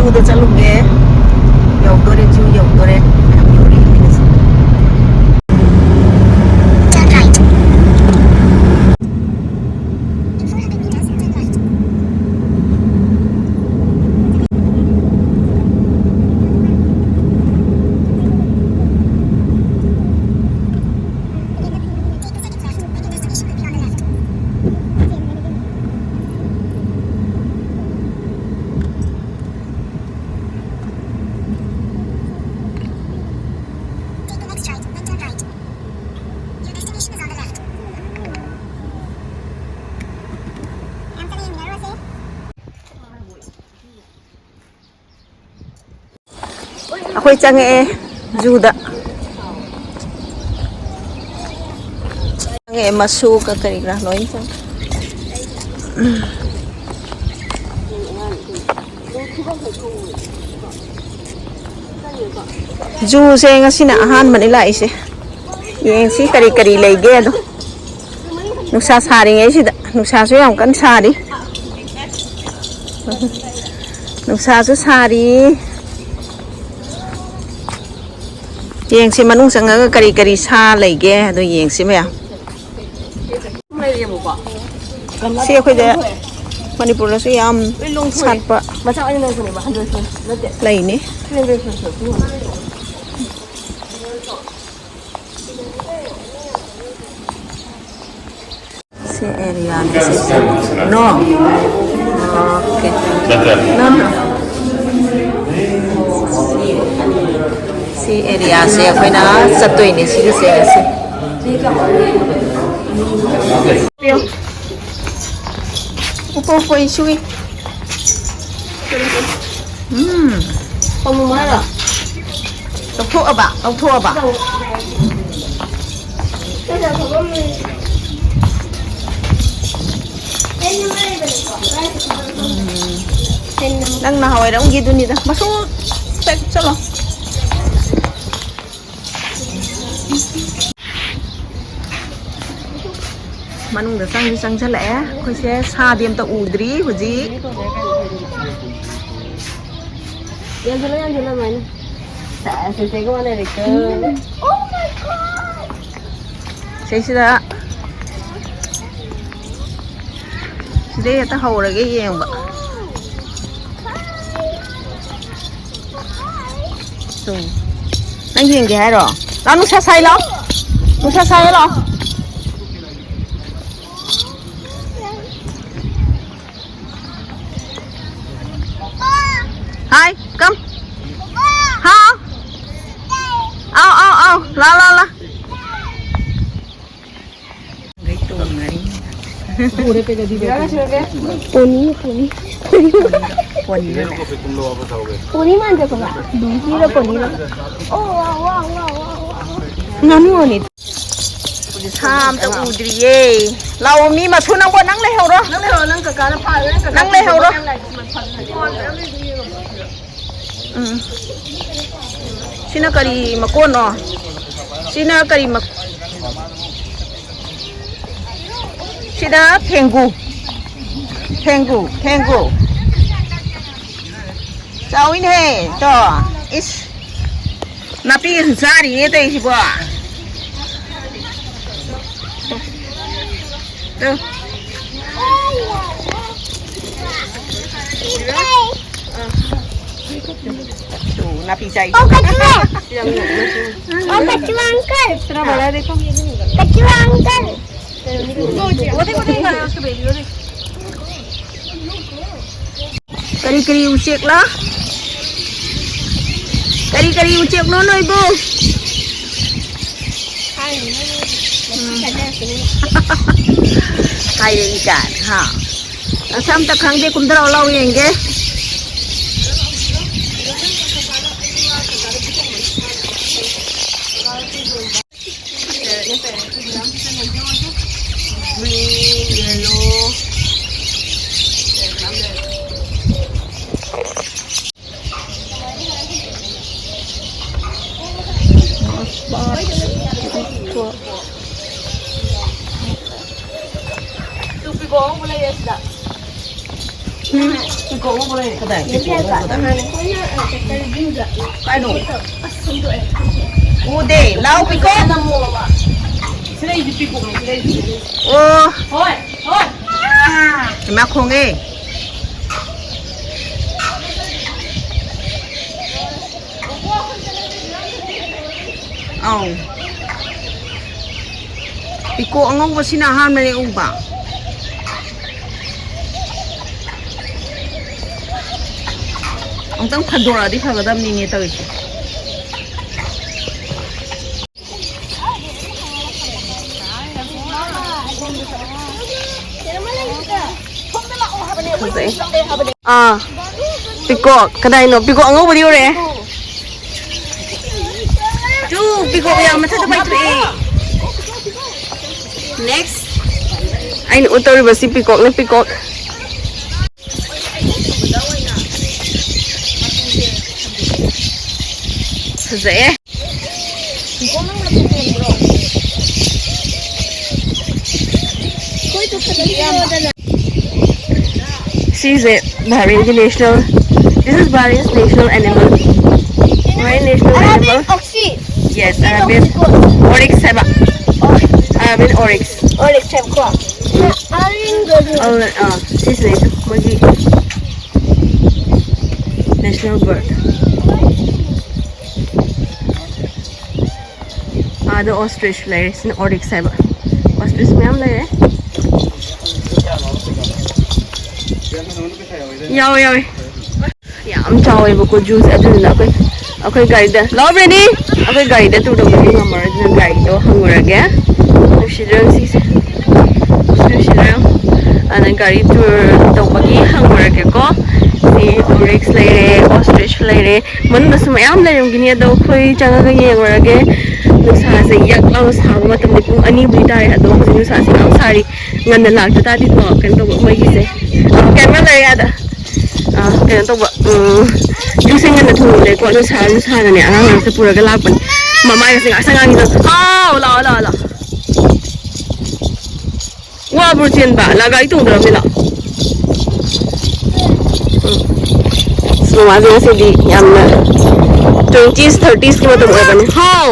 ꯖꯨꯗ ꯆꯠꯂꯨꯒꯦ ꯌꯧꯗꯣꯔꯦ ꯖꯨ ꯌꯧꯗꯣꯔꯦ ꯌꯥꯝ ꯌꯧꯔꯛꯏ ꯑꯩꯈꯣꯏ ꯆꯪꯉꯛꯑꯦ ꯖꯨꯗ ꯆꯪꯉꯛꯑꯦ ꯃꯁꯨꯒ ꯀꯔꯤ ꯀꯔꯥ ꯂꯣꯏ ꯆꯪꯉꯦ ꯖꯨꯁꯦ ꯉꯁꯤꯅ ꯑꯍꯥꯟꯕꯅꯤ ꯂꯥꯛꯏꯁꯦ ꯌꯦꯡꯁꯤ ꯀꯔꯤ ꯀꯔꯤ ꯂꯩꯒꯦ ꯑꯗꯣ ꯅꯨꯡꯁꯥ ꯁꯥꯔꯤꯉꯩꯁꯤꯗ ꯅꯨꯡꯁꯥꯁꯨ ꯌꯥꯝ ꯀꯟꯅ ꯁꯥꯔꯤ ꯅꯨꯡꯁꯥꯁꯨ ꯁꯥꯔꯤ ꯌꯦꯡꯁꯤ ꯃꯅꯨꯡ ꯆꯪꯉꯒ ꯀꯔꯤ ꯀꯔꯤ ꯁꯥ ꯂꯩꯒꯦ ꯑꯗꯣ ꯌꯦꯡꯁꯤ ꯃꯌꯥꯝ ꯁꯤ ꯑꯩꯈꯣꯏꯗ ꯃꯅꯤꯄꯨꯔꯗꯁꯨ ꯌꯥꯝ ꯁꯥꯠꯄ ꯂꯩꯅꯤ ꯁꯤ ꯑꯦꯔꯤꯌꯥꯅꯤ ꯅꯣ ꯑꯣꯀꯦ ꯁꯤ ꯑꯦꯔꯤꯌꯥꯁꯦ ꯑꯩꯈꯣꯏꯅ ꯆꯠꯇꯣꯏꯅꯦ ꯁꯤꯒꯤꯁꯦ ꯉꯁꯤ upo isui lꯧꯊꯣꯛꯑꯕ ꯅꯪ ꯅꯍꯥꯟꯋꯥꯏꯔꯝꯒꯤꯗꯨꯅꯤꯗ ꯃꯁꯨ ꯆꯠꯂꯣ ꯃꯅꯨꯡꯗ ꯆꯪꯁꯜꯂꯛꯑꯦ ꯑꯩꯈꯣꯏꯁꯦ ꯁꯥꯗꯤ ꯑꯝꯇ ꯎꯗ꯭ꯔꯤ ꯍꯧꯖꯤꯛ ꯁꯤꯗꯩꯁꯤꯗ ꯁꯤꯗꯩ ꯍꯦꯛꯇ ꯍꯧꯔꯒꯦ ꯌꯦꯡꯕ ꯅꯪ ꯌꯦꯡꯒꯦ ꯍꯥꯏꯔꯣ ꯂꯥꯛ ꯅꯨꯡꯁꯥ ꯁꯥꯏ ꯂꯥꯛꯑꯣ ꯅꯨꯡꯁꯥ ꯁꯥꯏꯌꯦ ꯂꯥꯛꯑꯣ Hi, come. How? Ao. La. Poni manja ko ba? Dusira poni na. Oh, wow. Nganu ni. Sam ta udriye. Law mi ma thu nang bo nang le horo. Nang ka na pha nang le horo. Sina kari makono. Sina kari mak. Sina pengu. Chawin he to is napi sari ye te si bo. To. Napi chai. Oh kachua. Oh kachua uncle. Tera bada dekho. Kachua uncle. वो देखो उसके baby वो देख करी उचेक ला करी उचेक no इबो हाय Icahn हाँ असम तक खंगे कुंदरा वाला हुएंगे Iko Kadai. Cái đủ. Ude, lau piko. Ô. Thôi. Cái mắt không nghe. Piko ang ngong sinahan na yung uba. Ang tang khadora di khagadam ni ni tawis. Piko kadai no piko ang ngong budi ore. Tu piko yang masa dapat tu Next. Ay utor ba si Peacock na Peacock. Sazay. This is Bahrain national. This is Bahrain's national animal. Bahrain national animal. Yes, Arabian oryx seba. Arabian oryx. Oryx seba. This is Magi national bird. The ostrich layer is an oryx seba. Ostrich में हम लगे याओ याम चावे बको juice अदुना अखोय गाड़ी दा लाओ ready अखोय गाड़ी दा तुडो बि हमर जन गाड़ी तो हंगरगे शिरंग सिसे शिरंग अन गाड़ी टूर तो बगी हंगरगे को सी oryx लेरे ostrich लेरे मन दस मयाम लेरंगिनी दो खोय चंगा येंगरगे नुसा से yak लाव साब मतम नि पुंग अनि बुई तारे अदो नुसा से आम सारी ngन लाक तादि को केन तो मोय गिसे कैमरा ले यादा केन तो जुसिंग ngन थु ले को नुसा ने आंग से पुरा लाक पन ममा से असंगांगी तो हाउ ला वा बुर्चिन बा लगा इतुंग दर मिला ममा से दी यामना 20s 30s को तो बने how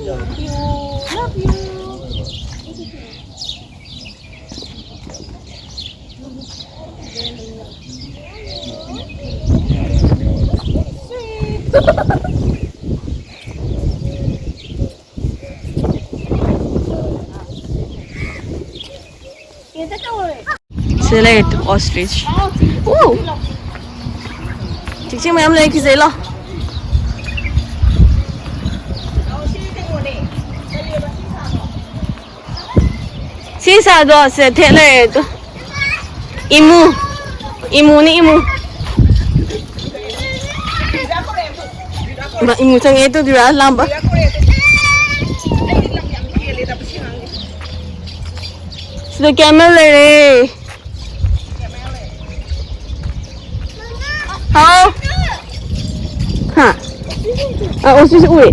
Love you. Select ostrich. Ooh. Chị mà em lên cái giấy lo. Xí xa đó sẽ thế này đó. Imu ni imu. Mà imu sang itu dia lamba. Sudah camel le. Hao. Ha. Ostrich ui.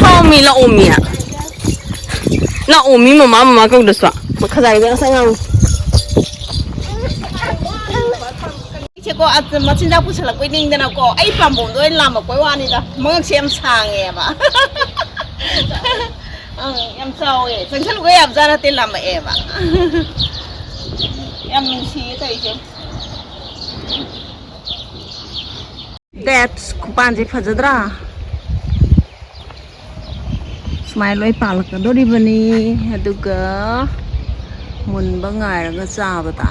Thao mi là ôm mi à? Là ôm mi mà câu được sao? Mà khá dài đấy sao ngang? Chị có ăn mà xin ra phụ là quy định thế nào có? Ai làm bổn tôi làm ở quấy hoa này đó, mong xem sang nghe mà. Em sao vậy? Chẳng chắc cái em ra là tên làm mà em à? Em mình xí tay chứ. That's kupan gì phải ra. Smile lối palak ka do di bani aduga mun bangai ra sa ba ta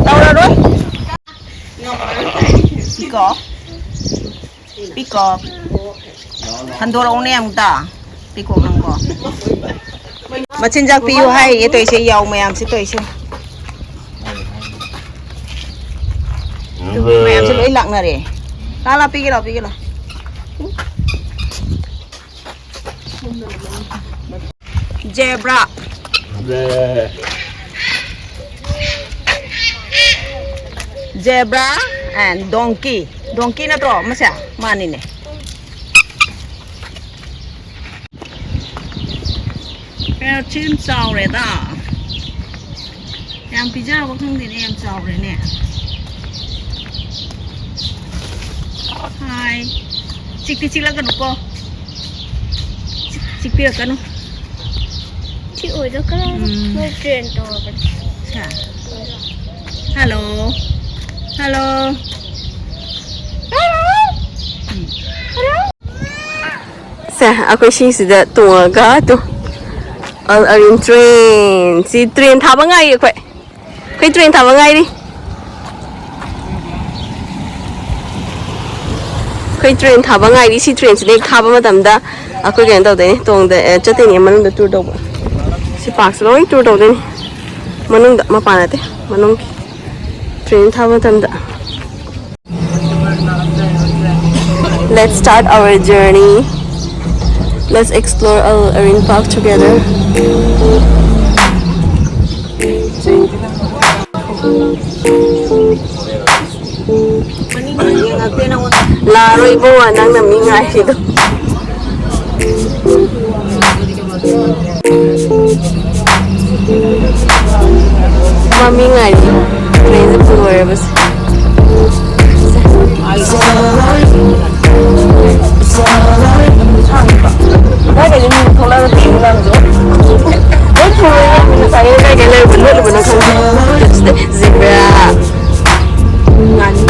đâu ra rồi piko handor ông em ta piko nang ko mà trên giặc piu hay cái tôi sẽ giàu mày làm sẽ tôi sẽ mẹ em sẽ lấy lặng này đi la pi cái lo zebra zebra and donkey nó to mà sao mà này cái chim sào này ta em pizza có không thì em sào này nè hai cik lah kan ko cik pira kan Chị ơi đó cái môi truyền to Dạ. Hello. Sa aku sudah tua tu. Al-Areen train. Si train thả bằng ngay vậy. Cái train thả bằng ngay đi. Cái train thả bằng ngay đi si train sẽ thả bằng tầm đó. Aku cái đâu đấy, tuồng đấy, cho tên em mình được tour đâu. Si park rồi tour đâu đấy. Manung da mapanate manung train thawa tanda. Let's start our journey. Let's explore Al-Areen Park together. Laro ibo nang namingay dito. Mami nga rin. Crazy floor. Basta. Kaya din yung kung lang natin lang doon. Ay, kung lang natin tayo na kaya bener na kan. Zebra. Ngani.